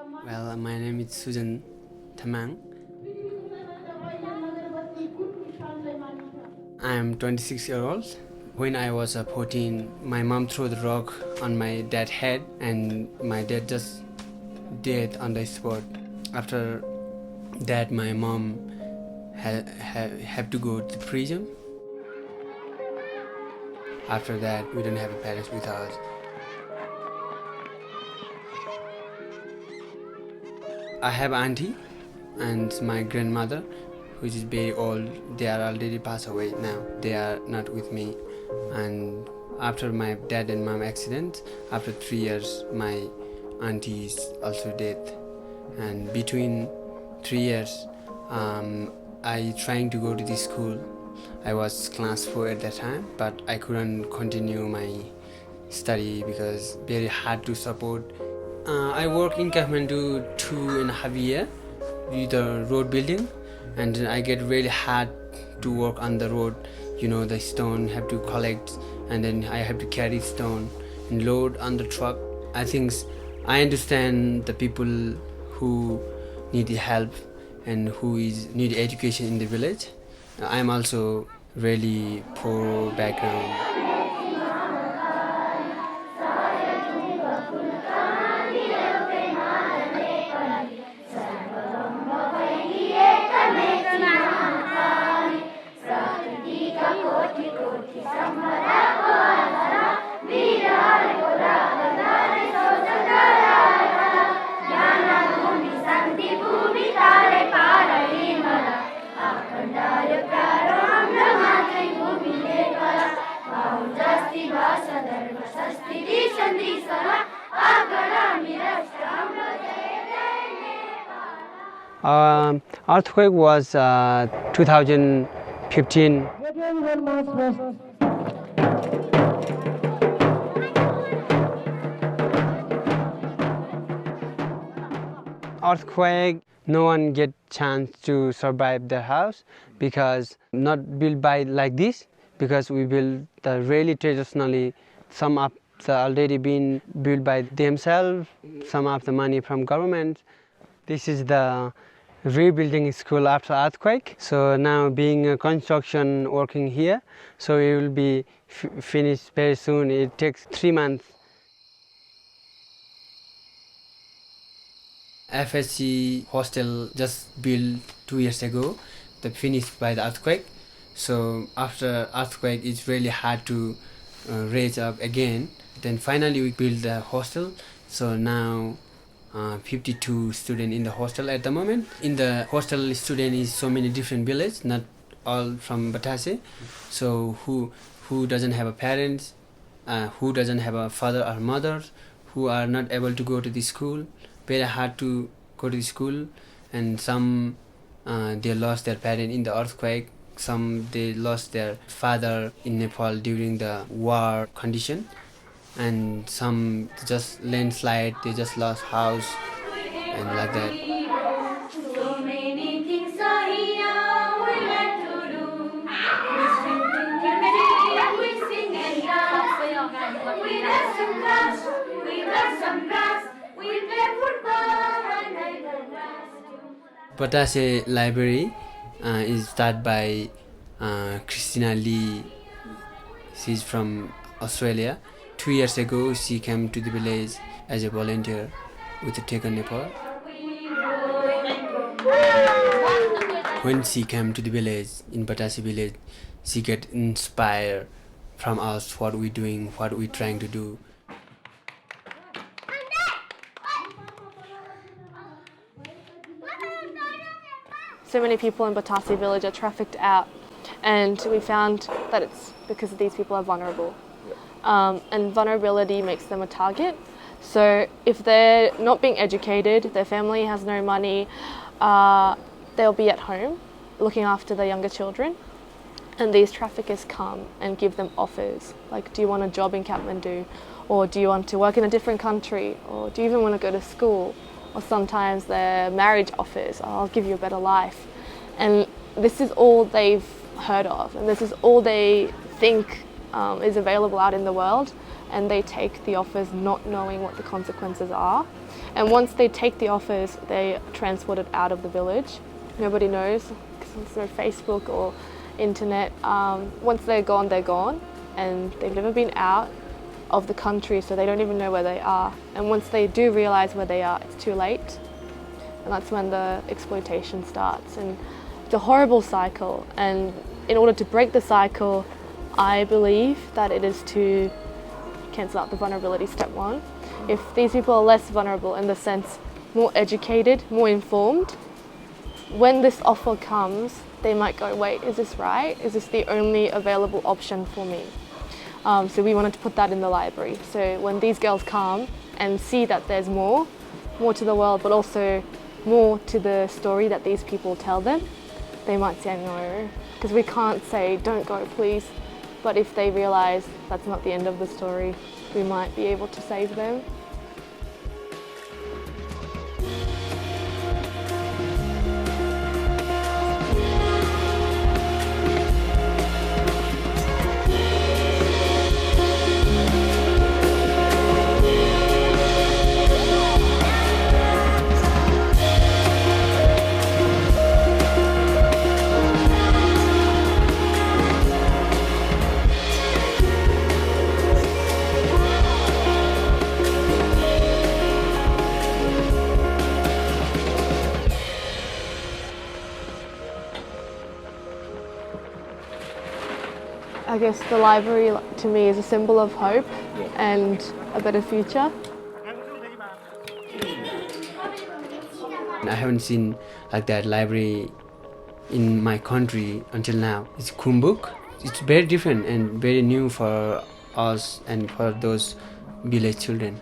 Well, my name is Sujan Thamang. I am 26-year-old. When I was 14, my mom threw the rock on my dad's head and my dad just died on the spot. After that, my mom had to go to prison. After that, we don't have parents with us. I have auntie and my grandmother, which is very old. They are already passed away now. They are not with me. And after my dad and mom accident, after 3 years, my auntie is also dead. And between 3 years, I trying to go to the school. I was class 4 at that time, but I couldn't continue my study because very hard to support. I work in Kathmandu 2.5 years with the road building, and I get really hard to work on the road. You know, the stone have to collect, and then I have to carry stone and load on the truck. I think I understand the people who need the help and who need education in the village. I'm also really poor background. Earthquake was 2015. Earthquake, no one get chance to survive the house because not built by like this, because we build the really traditionally. Some of the already been built by themselves, some of the money from government. This is the rebuilding school after earthquake. So now being a construction working here, so it will be finished very soon. It takes 3 months. FSC hostel just built 2 years ago, they finished by the earthquake. So after earthquake, it's really hard to raise up again. Then finally we built the hostel. So now 52 students in the hostel at the moment. In the hostel, student is so many different villages, not all from Batase. So who doesn't have a parents, who doesn't have a father or mother, who are not able to go to the school. Very hard to go to the school, and some they lost their parent in the earthquake. Some they lost their father in Nepal during the war condition, and some just landslide. They just lost house and like that. Batase Library is started by Christina Lee. She's from Australia. 2 years ago, she came to the village as a volunteer with the Take on Nepal. When she came to the village, in Batase village, she get inspired from us, what we're doing, what we're trying to do. So many people in Batase village are trafficked out, and we found that it's because these people are vulnerable. And vulnerability makes them a target. So if they're not being educated, their family has no money, they'll be at home looking after their younger children. And these traffickers come and give them offers, like, do you want a job in Kathmandu? Or do you want to work in a different country? Or do you even want to go to school? Or sometimes their marriage offers, oh, I'll give you a better life. And this is all they've heard of, and this is all they think is available out in the world. and they take the offers not knowing what the consequences are. And once they take the offers, they are transported out of the village. Nobody knows because there's no Facebook or internet. Once they're gone, and they've never been out of the country, so they don't even know where they are. And once they do realise where they are, it's too late. And that's when the exploitation starts. And it's a horrible cycle. And in order to break the cycle, I believe that it is to cancel out the vulnerability, step one. If these people are less vulnerable in the sense more educated, more informed, when this offer comes, they might go, wait, is this right? Is this the only available option for me? So we wanted to put that in the library. So when these girls come and see that there's more to the world, but also more to the story that these people tell them, they might say no. Because we can't say, don't go, please. But if they realise that's not the end of the story, we might be able to save them. I guess the library to me is a symbol of hope and a better future. I haven't seen like that library in my country until now. It's Kumbuk. It's very different and very new for us and for those village children.